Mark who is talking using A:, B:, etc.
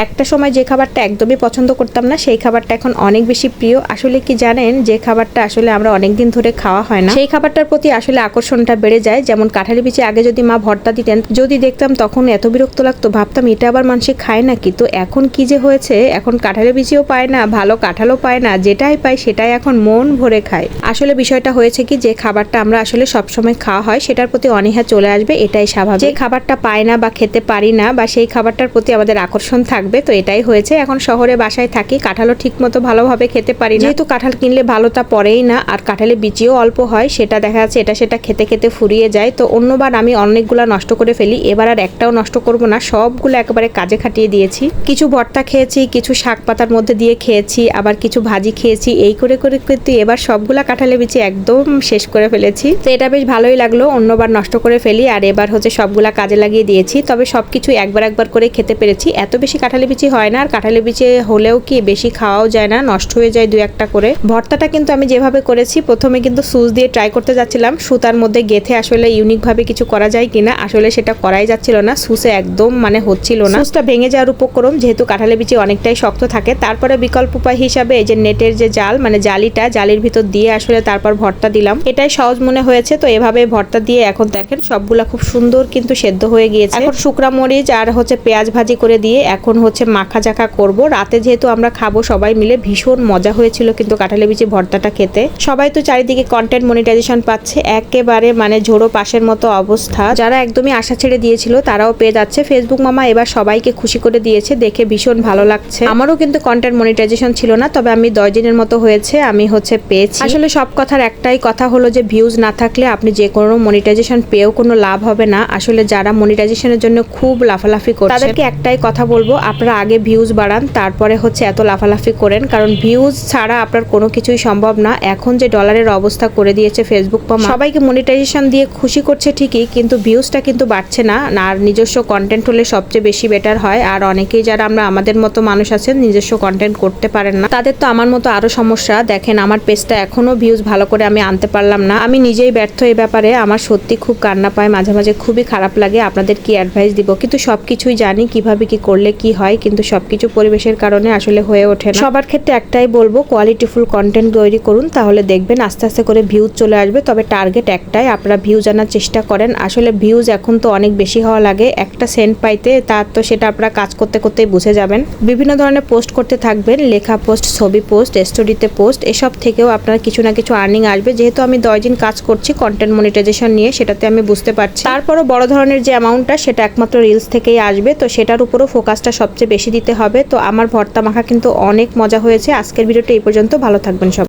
A: একটা সময় যে খাবারটা একদমই পছন্দ করতাম না সেই খাবারটা এখন অনেক বেশি প্রিয়। আসলে কি জানেন, যে খাবারটা আসলে আমরা অনেকদিন ধরে খাওয়া হয় না সেই খাবারটার প্রতি আসলে আকর্ষণটা বেড়ে যায়। যেমন কাঁঠালি বিচি আগে যদি মা ভর্তা দিতেন, যদি দেখতাম তখন এত বিরক্ত লাগতো, ভাবতাম এটা আবার মানুষ খায় নাকি। তো এখন কি যে হয়েছে, এখন কাঁঠালি বিচিও পায় না, ভালো কাঁঠালও পায় না, যেটাই পায় সেটাই এখন মন ভরে খায়। আসলে বিষয়টা হয়েছে কি, যে খাবারটা আমরা আসলে সবসময় খাওয়া হয় সেটার প্রতি অনীহা চলে আসবে, এটাই স্বাভাবিক। যে খাবারটা পাই না বা খেতে পারি না বা সেই খাবারটার প্রতি আমাদের আকর্ষণ থাকবে, তো এটাই হয়েছে। এখন শহরে বাসায় থাকি, কাঁঠালও ঠিক মতো ভালোভাবে খেতে পারি না, যেহেতু কাঁঠাল কিনলে ভালো তা পরেই না, আর কাঁঠালের বিচিও অল্প হয়, সেটা দেখা যাচ্ছে এটা সেটা খেতে খেতে ফুরিয়ে যায়। তো অন্যবার আমি অনেকগুলা নষ্ট করে ফেলি, এবার আর একটাও নষ্ট করব না, সবগুলো একেবারে কাজে খাটিয়ে দিয়েছি। কিছু ভর্তা খেয়েছি, কিছু শাক পাতার মধ্যে দিয়ে খেয়েছি, আবার কিছু ভাজি খেয়েছি, এই করে করে কিন্তু এবার সবগুলা কাঁঠালের বিচি একদম শেষ করে ফেলেছি। তো এটা বেশ ভালোই লাগলো, অন্যবার নষ্ট করে ফেলি আর এবার হচ্ছে সবগুলা কাজে লাগিয়ে দিয়েছি। তবে সবকিছু একবার একবার করে খেতে পেরেছি। এত বেশি কাঁঠালি বিচি হয় না, আর কাঁঠালি বিচি হলেও কি বেশি খাওয়াও যায় না, নষ্ট হয়ে যায় দুই একটা করে। ভর্তাটা কিন্তু আমি যেভাবে করেছি, প্রথমে কিন্তু সুচ দিয়ে ট্রাই করতে যাচ্ছিলাম সুতার মধ্যে গেথে আসলে ইউনিক ভাবে কিছু করা যায় কিনা, আসলে সেটা করাই যাচ্ছিল না, সুচে একদম মানে হচ্ছিল না, সুচটা ভেঙে যাওয়ার উপক্রম, যেহেতু কাঁঠালি বিচি অনেকটাই শক্ত থাকে। তারপরে বিকল্প উপায় হিসাবে এই যে নেটের যে জাল, মানে জালিটা, জালির ভিতর দিয়ে আসলে তারপর ভর্তা দিলাম, এটাই সহজ মনে হয়েছে। তো এভাবে ভর্তা দিয়ে এখন দেখেন সবগুলা খুব সুন্দর কিন্তু সেদ্ধ হয়ে গিয়েছে। এখন শুকনা মরিচ আর হচ্ছে পেঁয়াজ ভাজি করে দিয়ে এখন হচ্ছে মাখা জাখা করব। রাতে যেহেতু আমরা খাবো সবাই মিলে, ভীষণ মজা হয়েছিল কিন্তু কাঁঠালি বিচি ভর্তাটা খেতে। সবাই তো চারিদিকে কন্টেন্ট মনিটাইজেশন পাচ্ছে, একেবারে মানে ঝোড়ো পাশের মতো অবস্থা। যারা একদমই আশা ছেড়ে দিয়েছিল তারাও পেয়ে যাচ্ছে। ফেসবুক মামা এবার সবাইকে খুশি করে দিয়েছে, দেখে ভীষণ ভালো লাগছে। আমারও কিন্তু কন্টেন্ট মনিটাইজেশন ছিল না, তবে আমি 10 দিনের মতো হয়েছে আমি হচ্ছে পেয়েছি। আসলে সব কথার একটাই কথা হলো যে ভিউজ না থাকলে আপনি যে কোনো মনিটাইজেশন পেয়েও কোনো লাভ হবে না। আসলে যারা মনিটাইজেশনের জন্য খুব লাফালাফি করছে তাদেরকে একটাই কথা বলবো, আপনারা আগে ভিউজ বাড়ান, তারপরে হচ্ছে এত লাফালাফি করেন, কারণ ভিউজ ছাড়া আপনার কোনো কিছুই সম্ভব না। এখন যে ডলারের অবস্থা করে দিয়েছে ফেসবুক মামা, সবাইকে মনিটাইজেশন দিয়ে খুশি করছে ঠিকই, কিন্তু ভিউজটা কিন্তু বাড়ছে না। আর নিজস্ব কন্টেন্ট হলে সবচেয়ে বেশি বেটার হয়। আর অনেকেই যারা আমরা আমাদের মতো মানুষ আছেন নিজস্ব কন্টেন্ট করতে পারেন না, তাদের তো আমার মতো আরো সমস্যা। দেখেন আমার পেজটা এখনো ভিউজ ভালো করে আমি আনতে পারলাম না, আমি নিজেই ব্যর্থ এই ব্যাপারে। আমার সত্যি খুব কান্না পায়, মাঝে মাঝে খুবই খারাপ লাগে। আপনাদের কি অ্যাডভাইস দিব, কিন্তু সবকিছুই জানি কিভাবে কি করলে কি হয়, কিন্তু সবকিছু পরিবেশের কারণে আসলে হয়ে ওঠে না। সবার ক্ষেত্রে একটাই বলবো, কোয়ালিটিফুল কন্টেন্ট তৈরি করুন, তাহলে দেখবেন আস্তে আস্তে করে ভিউজ চলে আসবে। তবে টার্গেট একটাই, আপনারা ভিউজ আনার চেষ্টা করেন। আসলে ভিউজ এখন তো অনেক বেশি হওয়া লাগে একটা সেন্ট পাইতে, তার তো সেটা আপনারা কাজ করতে করতেই বুঝে যাবেন। বিভিন্ন ধরনের পোস্ট করতে থাকবেন, লেখা পোস্ট, ছবি পোস্ট, স্টোরিতে পোস্ট, এসব থেকেও আপনার কিছু না কিছু আর্নিং আসবে। যেহেতু আমি 10 দিন কাজ করছি কন্টেন্ট মনিটাইজেশন নিয়ে, সেটাতে আমি বুঝতে পারছি। তারপরও বড় ধরনের যে অ্যামাউন্টটা সেটা একমাত্র রিলস থেকেই আসবে, তো সেটার উপরও ফোকাসটা সবচেয়ে বেশি দিতে হবে। তো আমার ভর্তা মাখা কিন্তু অনেক মজা হয়েছে। আজকের ভিডিওটা এই পর্যন্ত, ভালো থাকবেন সব।